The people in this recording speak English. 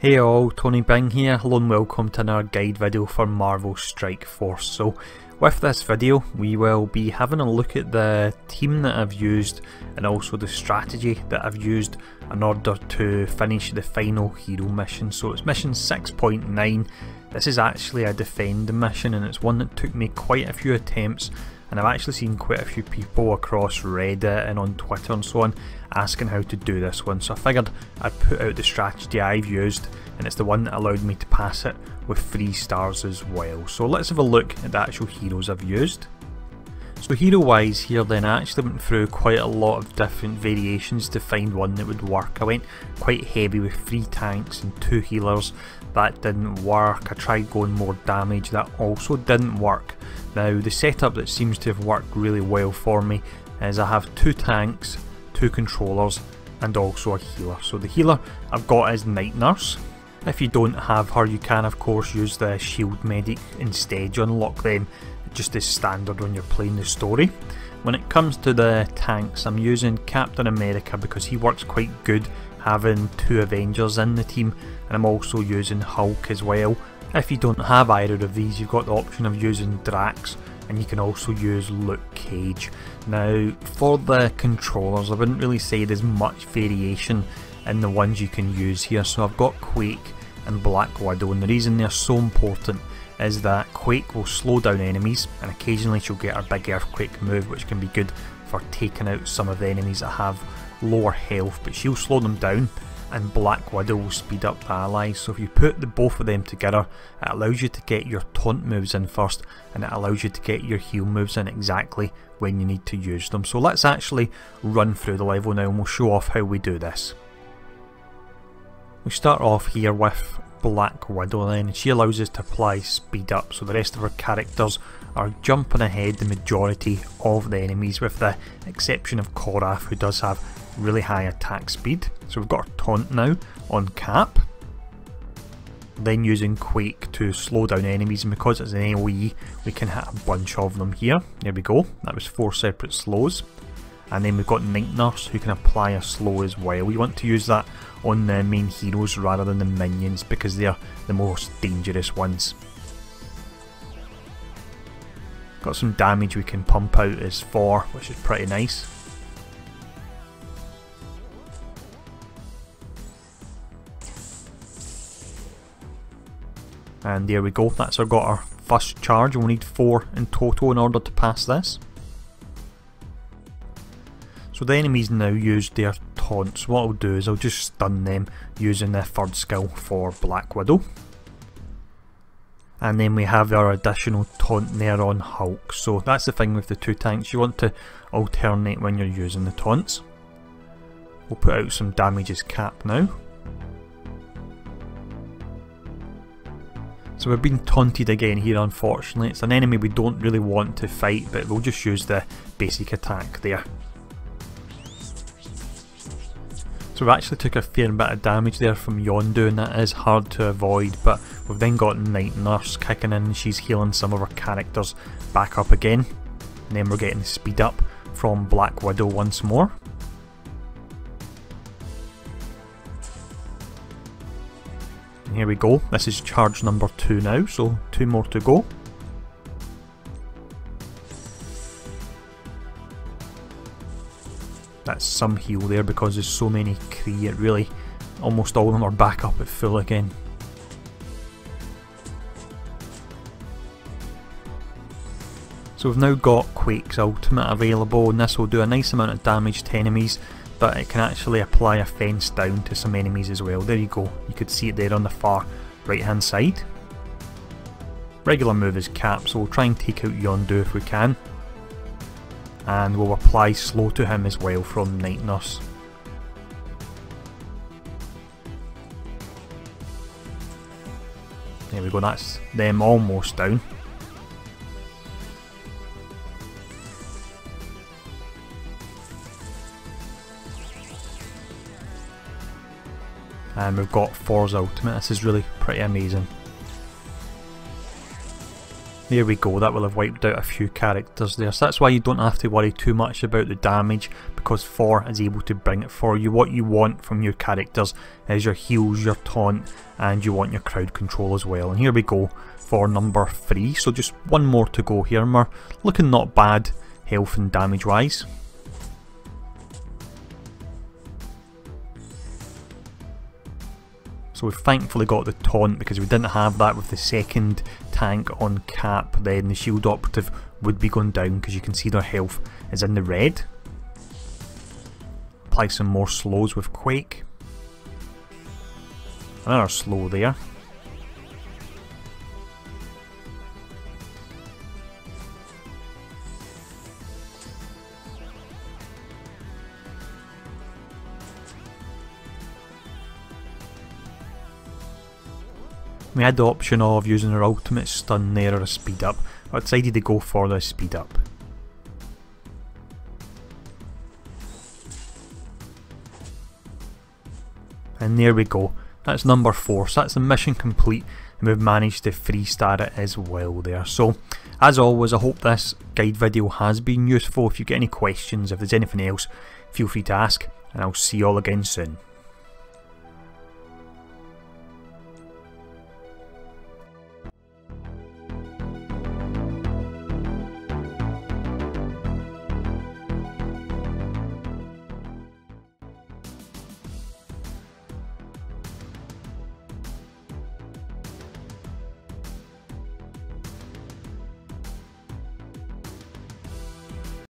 Hey all, Tony Bing here. Hello and welcome to another guide video for Marvel Strike Force. So with this video we will be having a look at the team that I've used and also the strategy that I've used in order to finish the final hero mission. So it's mission 6.9. This is actually a defend mission and it's one that took me quite a few attempts, and I've actually seen quite a few people across Reddit and on Twitter and so on asking how to do this one, so I figured I'd put out the strategy I've used, and it's the one that allowed me to pass it with 3 stars as well. So let's have a look at the actual heroes I've used. So hero wise here then, I actually went through quite a lot of different variations to find one that would work. I went quite heavy with 3 tanks and 2 healers. That didn't work. I tried going more damage, that also didn't work. Now the setup that seems to have worked really well for me is I have 2 tanks, 2 controllers and also a healer. So the healer I've got is Night Nurse. If you don't have her, you can of course use the shield medic instead. You unlock them just as standard when you're playing the story. When it comes to the tanks, I'm using Captain America because he works quite good having 2 Avengers in the team, and I'm also using Hulk as well. If you don't have either of these, you've got the option of using Drax, and you can also use Luke Cage. Now for the controllers, I wouldn't really say there's much variation in the ones you can use here. So I've got Quake and Black Widow, and the reason they're so important is that Quake will slow down enemies, and occasionally she'll get her big earthquake move, which can be good for taking out some of the enemies that have lower health, but she'll slow them down, and Black Widow will speed up the allies. So if you put the both of them together, it allows you to get your taunt moves in first, and it allows you to get your heal moves in exactly when you need to use them. So let's actually run through the level now and we'll show off how we do this. We start off here with Black Widow then, and she allows us to apply speed up, so the rest of our characters are jumping ahead the majority of the enemies, with the exception of Korath, who does have really high attack speed. So we've got our taunt now on Cap, then using Quake to slow down enemies, and because it's an AoE we can hit a bunch of them here. There we go, that was 4 separate slows. And then we've got Night Nurse, who can apply a slow as well. We want to use that on the main heroes rather than the minions because they're the most dangerous ones. Got some damage we can pump out as 4, which is pretty nice. And there we go, that's got our first charge, and we'll need 4 in total in order to pass this. So the enemies now use their taunts. What I'll do is I'll just stun them using the 3rd skill for Black Widow. And then we have our additional taunt there on Hulk. So that's the thing with the 2 tanks, you want to alternate when you're using the taunts. We'll put out some damage as Cap now. So we've been taunted again here, unfortunately. It's an enemy we don't really want to fight, but we'll just use the basic attack there. So we've actually took a fair bit of damage there from Yondu, and that is hard to avoid, but we've then got Night Nurse kicking in, and she's healing some of our characters back up again. And then we're getting the speed up from Black Widow once more. And here we go, this is charge number 2 now, so 2 more to go. That's some heal there because there's so many Kree, it really, almost all of them are back up at full again. So we've now got Quake's ultimate available, and this will do a nice amount of damage to enemies, but it can actually apply a fence down to some enemies as well. There you go, you could see it there on the far right hand side. Regular move is Cap, so we'll try and take out Yondu if we can. And we'll apply slow to him as well from Night Nurse. There we go, that's them almost down. And we've got Thor's ultimate, this is really pretty amazing. There we go, that will have wiped out a few characters there, so that's why you don't have to worry too much about the damage, because 4 is able to bring it for you. What you want from your characters is your heals, your taunt, and you want your crowd control as well. And here we go for number 3, so just one more to go here, and we're looking not bad health and damage wise. So we've thankfully got the taunt, because we didn't have that with the second tank on cap, then the shield operative would be going down, because you can see their health is in the red. Apply some more slows with Quake. Another slow there. We had the option of using our ultimate stun there or a speed up. I decided to go for the speed up. And there we go. That's number 4. So that's the mission complete, and we've managed to 3-star it as well there. So as always, I hope this guide video has been useful. If you get any questions, if there's anything else, feel free to ask, and I'll see you all again soon.